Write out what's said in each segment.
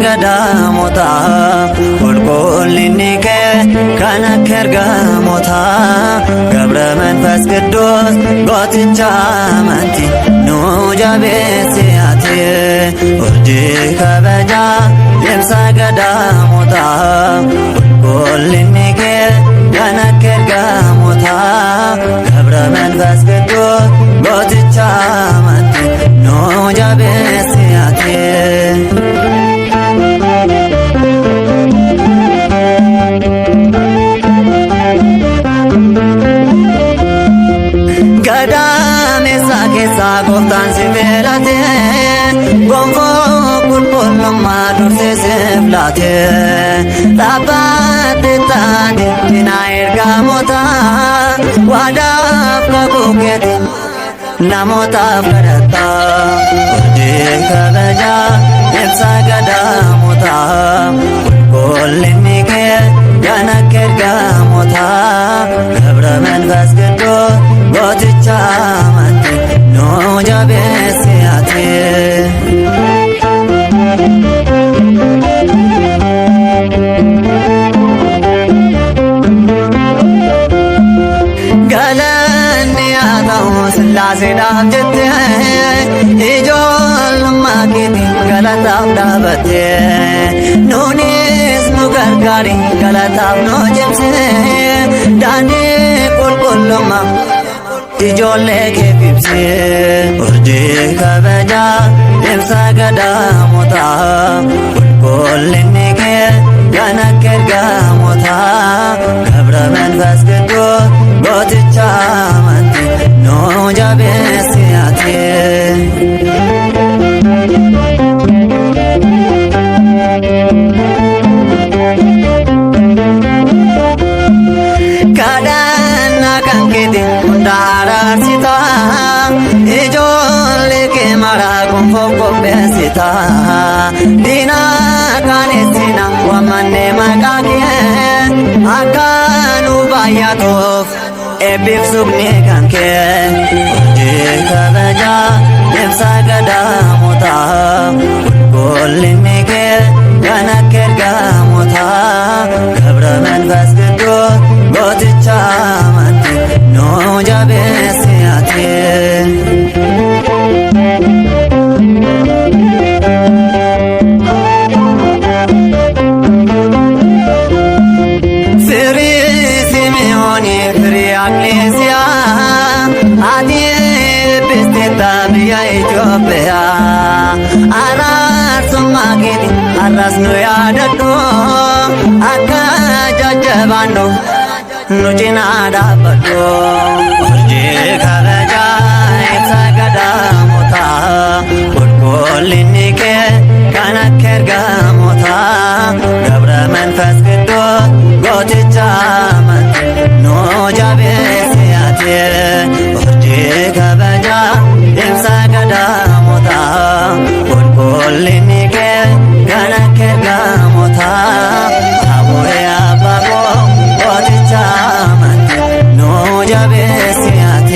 ገዳሞታ ቁልቁልኒከ ከነከርጋ ሞታ ገብረ መንፈስ ቅዱስ ጎትቻ መንቲ ኑጃቤስያቴ ኡርጂ ከበጃ የምሳ ገዳሞታ ቁልቁልኒከ ከነከርጋ ሞታ ገብረ መንፈስ ቅዱስ ጎትቻ መንቲ ኑጃቤስያቴ Gooftaan si filate gonfoo qulqullummaa dursee si filate dhaabbatte taate cinaa ergamoota waadaaf kakuu keeti namootaaf kadhatta urjii kabajaa ibsa gadaamoota qulqullinni kee kan akka ergamoota ገብረ መንፈስ ቅዱስ ጎትቻ መንቲ ኑጃቤስያቴ ገለኒ ያታው ስላሴ ዳብጀቴ ኢጆልማ ኬቲ ገለታፍ ዳበቴ ኑኒስ ኑ ገርጋሪ ገለታፍ ኖ ጀምሴ ዳኒ ቁልቁልማ ijoollee keef ibsee urjii kabajaa ibsa gadaamoota qulqullinni kee kan akka ergamoota ገብረ መንፈስ ቅዱስ gooticha amanti ኑጃቤስያቴ Darasita ijoollee kee maraa gonfoo qopheessita diina kaanesina waammanne maqaa kee akka nu baay'atuuf eebbifsuufni kan kee urjii kabajaa ibsa gadaamoota qulqullinni kee kan akka ergamoota ገብረ መንፈስ ቅዱስ gooticha amanti ኑጃቤስያቴ ፍሪ ሲሜዮን ፍሪ አግሌስያ አቲ ብስቴታ ብያ ኢትዮጵያ አራርሱማ ኬቲ አራስኑ ያደዶ አካ ጃጀባኖ nucina dhaabadhu urjii kabajaa ibsa gadaamoota qulqullinni kee kan akka ergamoota ገብረ መንፈስ ቅዱስ gooticha amanti ኑጃቤስያቴ urjii kabajaa ibsa gadaamoota qulqullinni kee kan akka ergamoota abuuree abbaa gooticha amanti ኑጃቤስያቴ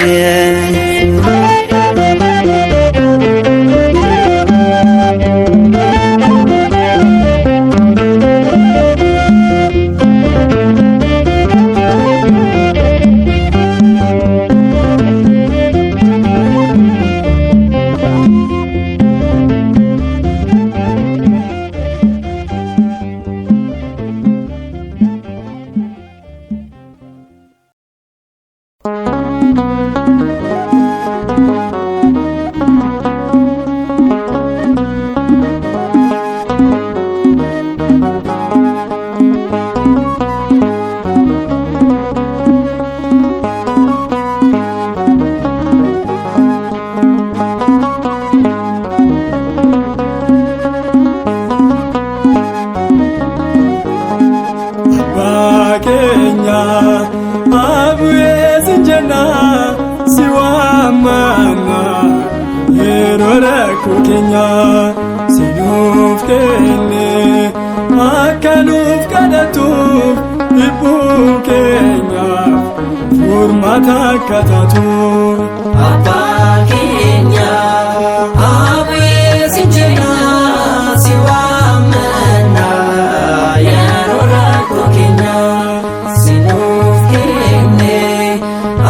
keenya abu'ee sin jenna si waammanna yeroo rakkoo keenya si nuuf kenne akka nuuf kadhattuuf dhibbuu keenyaaf furmaata akka taatuuf. Abbaa keenya abu'ee sin jenna si waammanna yeroo rakkoo keenya si nuuf kenne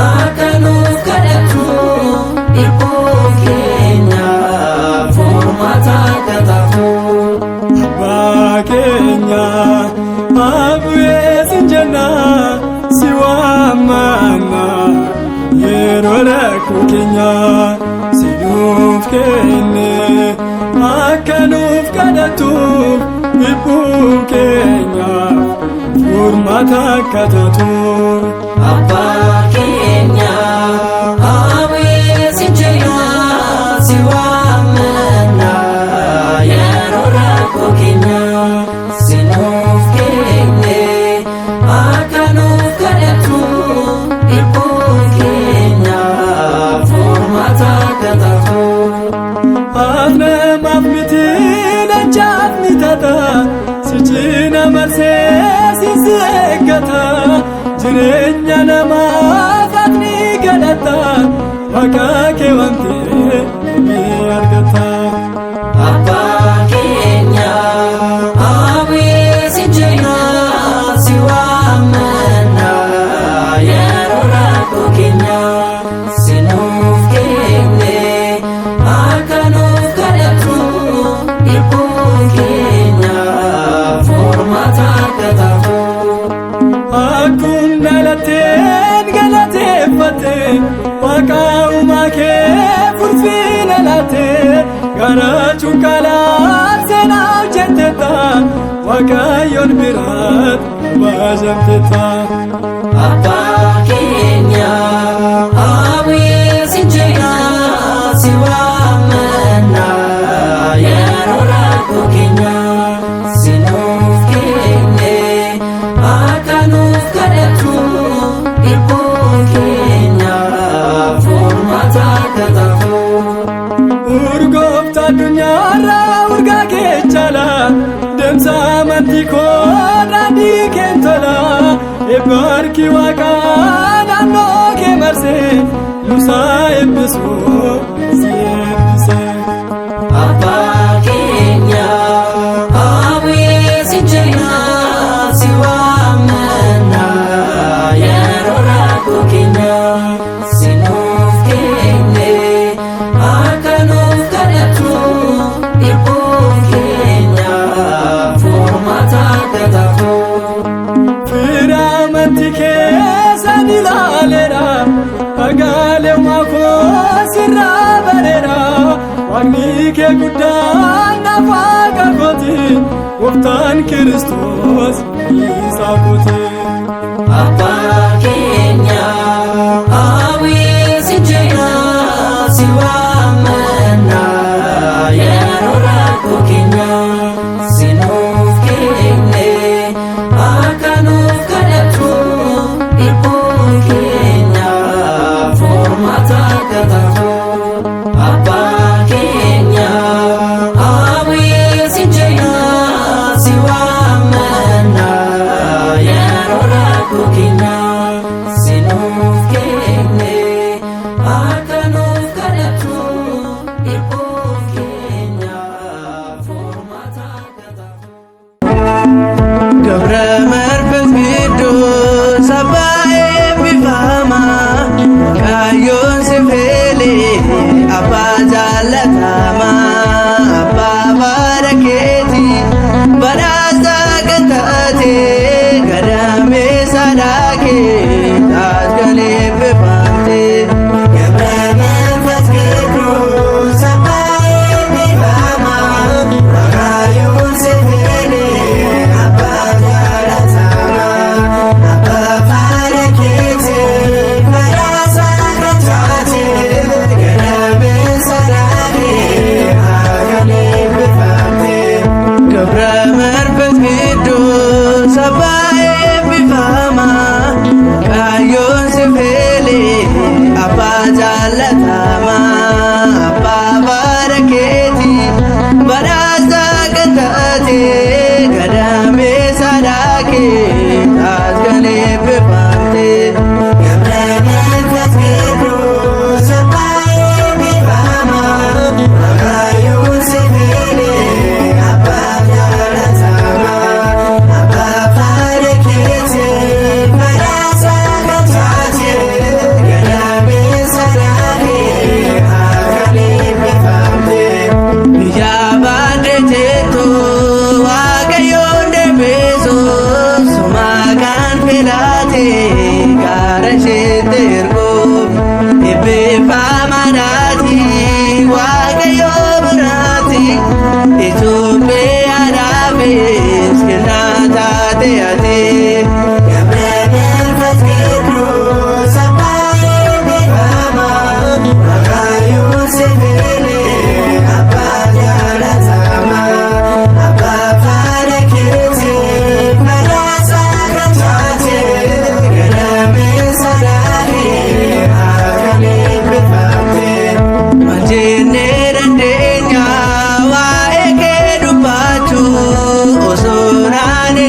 akka nuuf kadhattuuf dhibbuu keenyaaf furmaata akka taatuuf. Abbaa keenya abu'ee sin jenna si waammanna yeroo rakkoo keenya si nuuf kenne akka nuuf kadhattuuf dhibbuu keenyaaf furmaata akka taatuuf. Abbaa keenya abu'ee sin jenna si waammanna yeroo rakkoo keenya si nuuf kenne akka nuuf kadhattuuf dhibbuu keenyaaf furmaata akka taatuuf. Namaaf miti dachaaf ni tata si cina marsee si eeggata jireenya namaaf ni kadhata maqaa kee waamtee ni argata. Abbaa keenya abu'ee sin jenna si waammanna yeroo rakkoo keenya si nuuf kenne akka nuuf kadhattuuf dhibbuu keenyaaf furmaata akka taatuuf. Akkuma dhalatteen galateeffatte maqaa uumaa kee fulfina laatte gara cuqqaalaan seenaa hojjettetta Waaqayyoon biratti baajamtetta. Abbaa keenya abu'ee sin jenna si waammanna yeroo rakkoo keenya si nuuf kenne akka nuuf kadhattuuf dhibbuu keenyaaf furmaata akka taatuuf. Urgoofta addunyaarraa urgaa kee chala deemsa amantii koo daandii kee tola eebba harki Waaqaa naannoo kee marsee nuusaa eebbisuu si eebbise. Abbaa keenya abu'ee sin jenna si waammanna yeroo rakkoo keenya si nuuf kenne akka nuuf kadhattuuf dhibbuu keenyaaf furmaata akka taatuuf. Fira amantii keessan ilaaleera dhagaalee koo sirraa bareera waaqni kee guddaan naaf waaqa kooti gooftaan Kiristoos isaa kooti. Abbaa keenya abu'ee sin jenna si waammanna yeroo rakkoo keenya si nuuf kenne akka nuuf kadhattuuf dhibbuu keenyaaf furmaata akka taatuuf. Abbaa keenya abu'ee sin jenna si waammanna yeroo rakkoo keenya si nuuf kenne akka nuuf kadhattuuf dhibbuu keenyaaf furmaata akka taatuuf. ገብረ መንፈስ ቅዱስ አባዬ ቢፋማ ካዮን ሲፌሌ አባ ጃለታማ አባ ባረኬቲ በዳሳ ገንታቴ ገዳሜ ሳዳኬ ታስገሌ ብፋቴ ገብረ መንፈስ ቅዱስ አባዬ ቢፋማ ካዮን ሲፌሌ አባ ጃለታማ አባ ባረኬቲ በዳሳ ገንታቴ ገዳሜ ሳዳኬ ታስገሌ ብፋቴ ገብረ መንፈስ ቅዱስ አባዬ ቢፋማ jaallatama abbaa barakeeti badhaasa kan taate gadamee sadaakee taas kan eebbifamte. Osoo naani